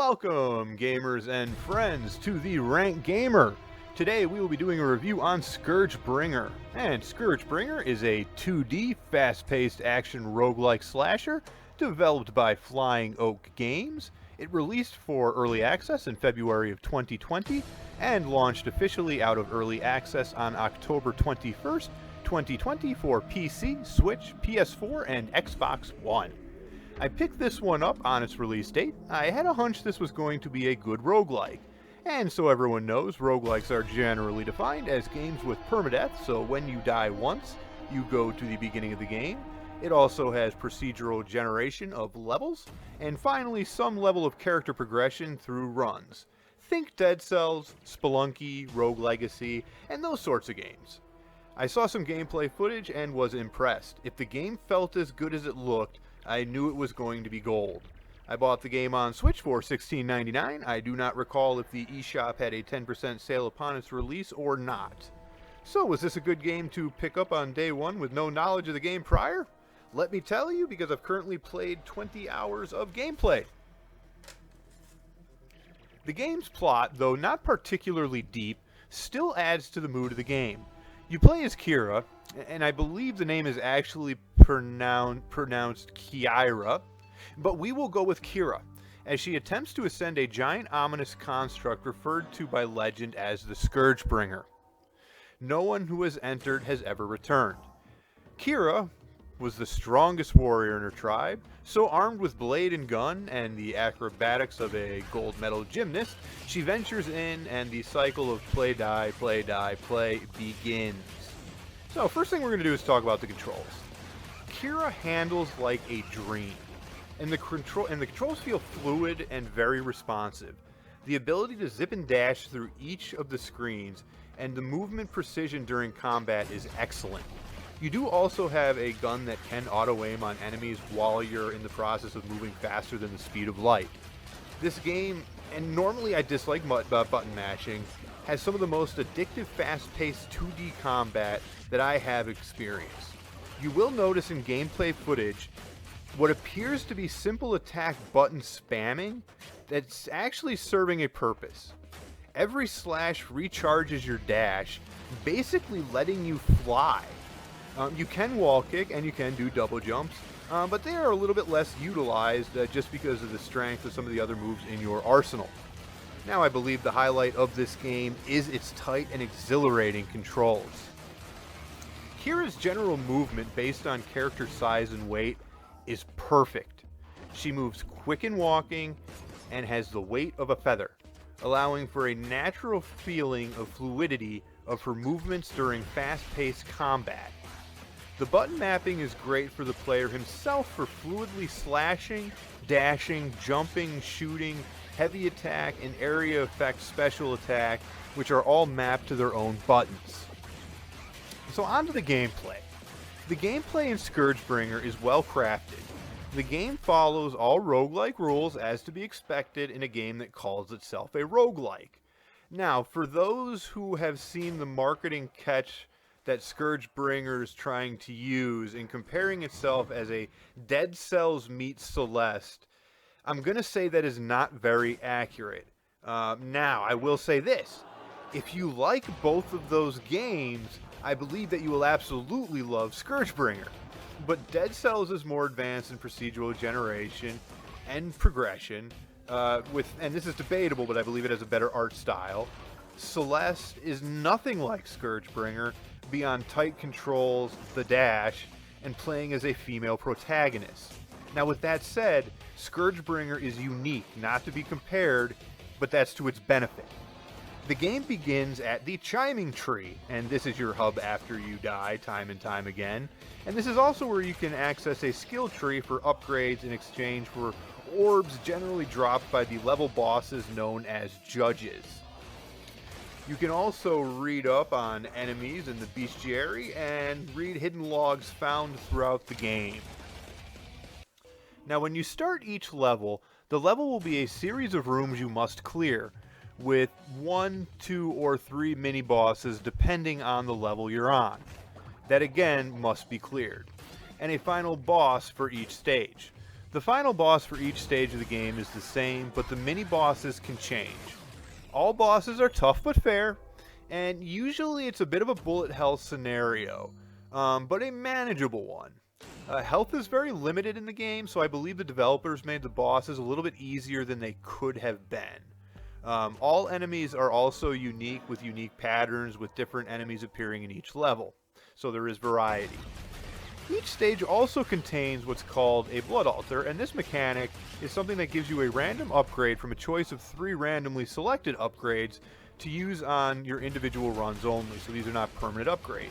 Welcome, gamers and friends, to the Rank Gamer. Today we will be doing a review on ScourgeBringer. And ScourgeBringer is a 2D fast-paced action roguelike slasher developed by Flying Oak Games. It released for early access in February of 2020 and launched officially out of early access on October 21st, 2020 for PC, Switch, PS4, and Xbox One. I picked this one up on its release date. I had a hunch this was going to be a good roguelike. And so everyone knows, roguelikes are generally defined as games with permadeath, so when you die once, you go to the beginning of the game. It also has procedural generation of levels, and finally some level of character progression through runs. Think Dead Cells, Spelunky, Rogue Legacy, and those sorts of games. I saw some gameplay footage and was impressed. If the game felt as good as it looked, I knew it was going to be gold. I bought the game on Switch for $16.99. I do not recall if the eShop had a 10% sale upon its release or not. So, was this a good game to pick up on day one with no knowledge of the game prior? Let me tell you, because I've currently played 20 hours of gameplay. The game's plot, though not particularly deep, still adds to the mood of the game. You play as Kira, and I believe the name is actually pronounced Kiira, but we will go with Kira, as she attempts to ascend a giant ominous construct referred to by legend as the ScourgeBringer. No one who has entered has ever returned. Kira was the strongest warrior in her tribe, so armed with blade and gun and the acrobatics of a gold medal gymnast, she ventures in and the cycle of play, die, play begins. So first thing we're going to do is talk about the controls. Kira handles like a dream, and the controls feel fluid and very responsive. The ability to zip and dash through each of the screens and the movement precision during combat is excellent. You do also have a gun that can auto-aim on enemies while you're in the process of moving faster than the speed of light. This game, and normally I dislike button mashing, has some of the most addictive fast-paced 2D combat that I have experienced. You will notice in gameplay footage what appears to be simple attack button spamming that's actually serving a purpose. Every slash recharges your dash, basically letting you fly. You can wall kick and you can do double jumps, but they are a little bit less utilized just because of the strength of some of the other moves in your arsenal. Now, I believe the highlight of this game is its tight and exhilarating controls. Kira's general movement based on character size and weight is perfect. She moves quick in walking and has the weight of a feather, allowing for a natural feeling of fluidity of her movements during fast-paced combat. The button mapping is great for the player himself for fluidly slashing, dashing, jumping, shooting, heavy attack, and area effect special attack, which are all mapped to their own buttons. So on to the gameplay. The gameplay in ScourgeBringer is well crafted. The game follows all roguelike rules as to be expected in a game that calls itself a roguelike. Now, for those who have seen the marketing catch that ScourgeBringer is trying to use in comparing itself as a Dead Cells meets Celeste, I'm going to say that is not very accurate. Now, I will say this. If you like both of those games, I believe that you will absolutely love ScourgeBringer. But Dead Cells is more advanced in procedural generation and progression, and this is debatable, but I believe it has a better art style. Celeste is nothing like ScourgeBringer beyond tight controls, the dash, and playing as a female protagonist. Now, with that said, ScourgeBringer is unique, not to be compared, but that's to its benefit. The game begins at the Chiming Tree, and this is your hub after you die time and time again. And this is also where you can access a skill tree for upgrades in exchange for orbs generally dropped by the level bosses known as judges. You can also read up on enemies in the bestiary and read hidden logs found throughout the game. Now, when you start each level, the level will be a series of rooms you must clear, with 1, 2, or 3 mini-bosses depending on the level you're on. That again must be cleared. And a final boss for each stage. The final boss for each stage of the game is the same, but the mini-bosses can change. All bosses are tough but fair, and usually it's a bit of a bullet hell scenario, but a manageable one. Health is very limited in the game, so I believe the developers made the bosses a little bit easier than they could have been. All enemies are also unique with unique patterns with different enemies appearing in each level, so there is variety. Each stage also contains what's called a blood altar, and this mechanic is something that gives you a random upgrade from a choice of 3 randomly selected upgrades to use on your individual runs only, so these are not permanent upgrades.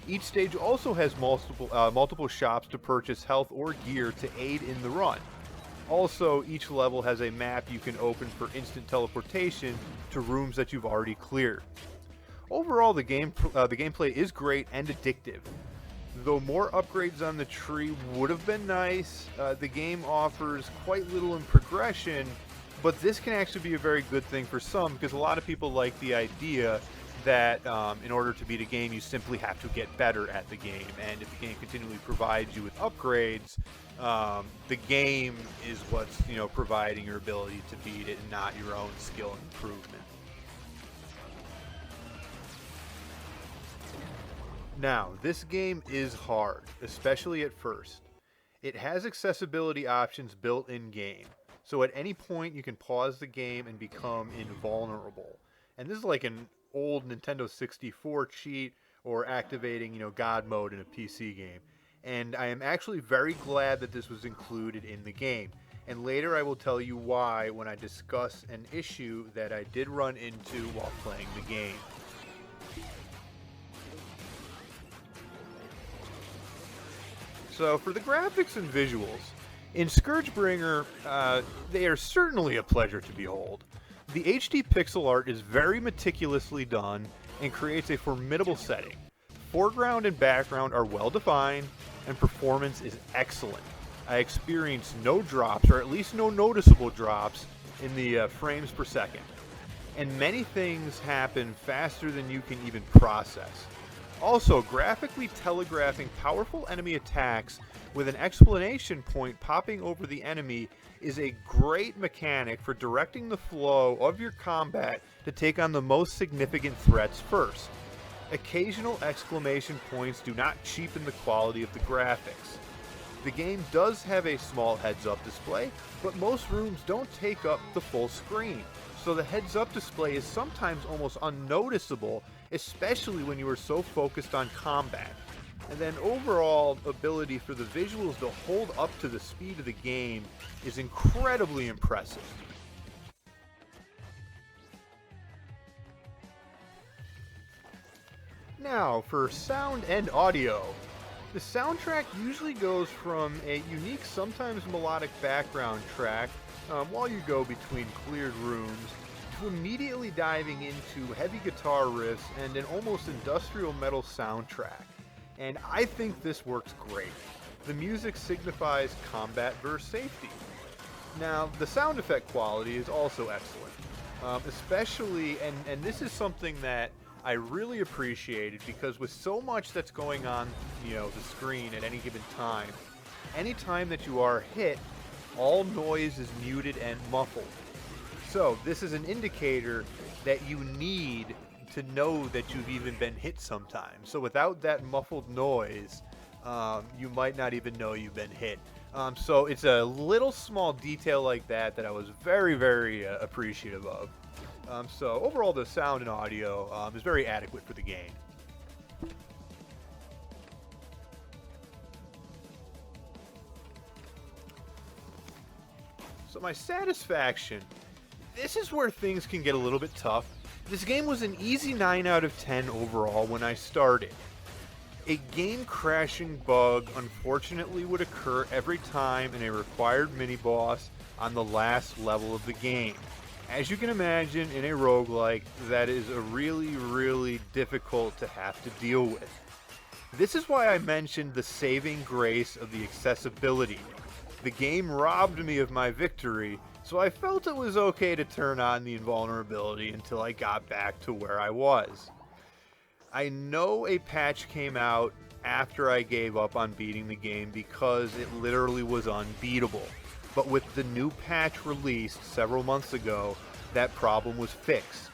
Each stage also has multiple shops to purchase health or gear to aid in the run. Also, each level has a map you can open for instant teleportation to rooms that you've already cleared. Overall, the gameplay is great and addictive. Though more upgrades on the tree would have been nice, the game offers quite little in progression, but this can actually be a very good thing for some because a lot of people like the idea that in order to beat a game, you simply have to get better at the game. And if the game continually provides you with upgrades, the game is what's providing your ability to beat it, and not your own skill improvement. Now, this game is hard, especially at first. It has accessibility options built in-game, so at any point you can pause the game and become invulnerable. And this is like an old Nintendo 64 cheat or activating, God mode in a PC game. And I am actually very glad that this was included in the game. And later I will tell you why when I discuss an issue that I did run into while playing the game. So for the graphics and visuals, in ScourgeBringer, they are certainly a pleasure to behold. The HD pixel art is very meticulously done and creates a formidable setting. Foreground and background are well defined, and performance is excellent. I experienced no drops, or at least no noticeable drops, in the frames per second. And many things happen faster than you can even process. Also, graphically telegraphing powerful enemy attacks with an exclamation point popping over the enemy is a great mechanic for directing the flow of your combat to take on the most significant threats first. Occasional exclamation points do not cheapen the quality of the graphics. The game does have a small heads-up display, but most rooms don't take up the full screen, so the heads-up display is sometimes almost unnoticeable, especially when you are so focused on combat. And then overall ability for the visuals to hold up to the speed of the game is incredibly impressive. Now for sound and audio. The soundtrack usually goes from a unique, sometimes melodic background track while you go between cleared rooms to immediately diving into heavy guitar riffs and an almost industrial metal soundtrack. And I think this works great. The music signifies combat versus safety. Now, the sound effect quality is also excellent. Especially, and this is something that I really appreciated, because with so much that's going on, the screen at any given time, anytime that you are hit, all noise is muted and muffled. So this is an indicator that you need to know that you've even been hit sometime. So without that muffled noise, you might not even know you've been hit. So it's a little small detail like that I was very, very appreciative of. So overall, the sound and audio is very adequate for the game. So my satisfaction, this is where things can get a little bit tough. This game was an easy 9 out of 10 overall when I started. A game crashing bug unfortunately would occur every time in a required mini-boss on the last level of the game. As you can imagine, in a roguelike, that is a really, really difficult to have to deal with. This is why I mentioned the saving grace of the accessibility. The game robbed me of my victory, so I felt it was okay to turn on the invulnerability until I got back to where I was. I know a patch came out after I gave up on beating the game because it literally was unbeatable. But with the new patch released several months ago, that problem was fixed.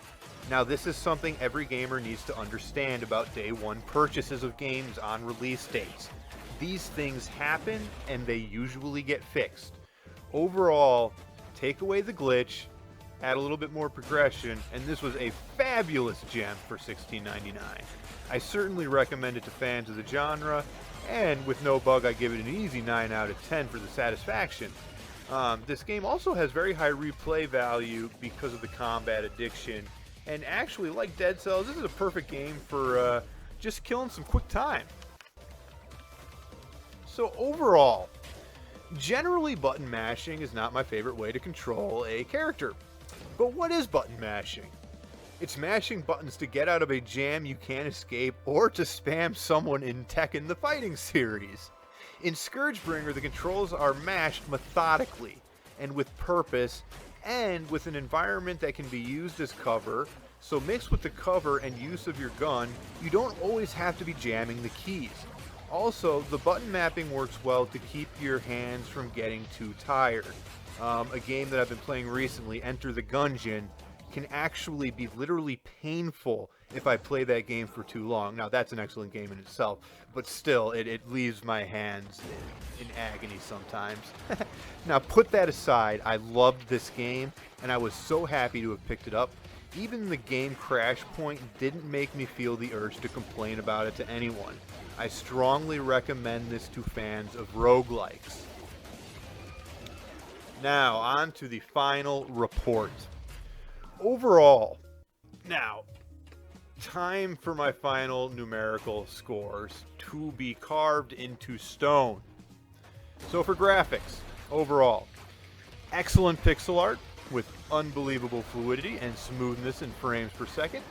Now this is something every gamer needs to understand about day one purchases of games on release dates. These things happen and they usually get fixed. Overall, take away the glitch, add a little bit more progression, and this was a fabulous gem for $16.99. I certainly recommend it to fans of the genre, and with no bug I give it an easy 9 out of 10 for the satisfaction. This game also has very high replay value because of the combat addiction, and actually, like Dead Cells, this is a perfect game for just killing some quick time. So overall, generally button mashing is not my favorite way to control a character. But what is button mashing? It's mashing buttons to get out of a jam you can't escape or to spam someone in Tekken the Fighting series. In ScourgeBringer, the controls are mashed methodically and with purpose and with an environment that can be used as cover, so mixed with the cover and use of your gun, you don't always have to be jamming the keys. Also, the button mapping works well to keep your hands from getting too tired. A game that I've been playing recently, Enter the Gungeon, can actually be literally painful if I play that game for too long. Now, that's an excellent game in itself, but still, it leaves my hands in agony sometimes. Now, put that aside, I loved this game, and I was so happy to have picked it up. Even the game crash point didn't make me feel the urge to complain about it to anyone. I strongly recommend this to fans of roguelikes. Now, on to the final report. Overall, now, time for my final numerical scores to be carved into stone. So for graphics, overall, excellent pixel art with unbelievable fluidity and smoothness in frames per second,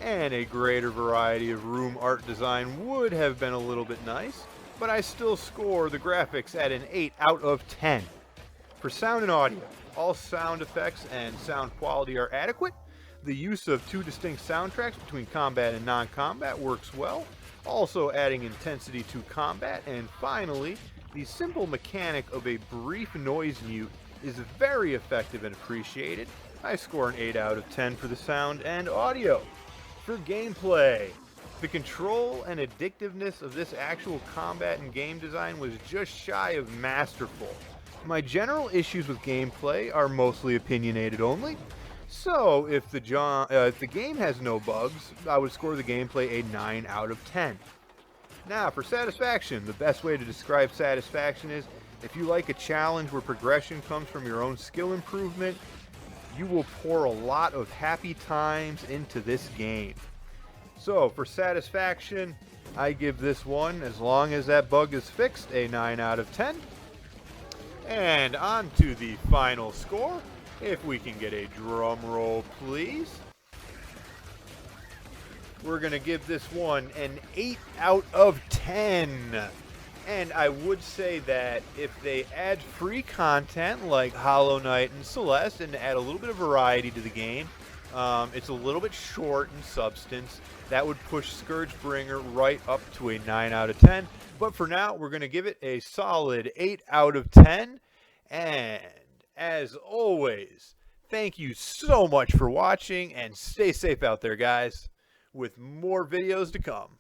and a greater variety of room art design would have been a little bit nice, but I still score the graphics at an 8 out of 10. For sound and audio, all sound effects and sound quality are adequate. The use of two distinct soundtracks between combat and non-combat works well, also adding intensity to combat. And finally, the simple mechanic of a brief noise mute is very effective and appreciated. I score an 8 out of 10 for the sound and audio. For gameplay, the control and addictiveness of this actual combat and game design was just shy of masterful. My general issues with gameplay are mostly opinionated only, so if the game has no bugs, I would score the gameplay a 9 out of 10. Now, for satisfaction, the best way to describe satisfaction is if you like a challenge where progression comes from your own skill improvement, you will pour a lot of happy times into this game. So, for satisfaction, I give this one, as long as that bug is fixed, a 9 out of 10. And on to the final score. If we can get a drum roll, please. We're going to give this one an 8 out of 10. And I would say that if they add free content like Hollow Knight and Celeste and add a little bit of variety to the game, it's a little bit short in substance. That would push ScourgeBringer right up to a 9 out of 10. But for now, we're going to give it a solid 8 out of 10. And as always, thank you so much for watching and stay safe out there, guys, with more videos to come.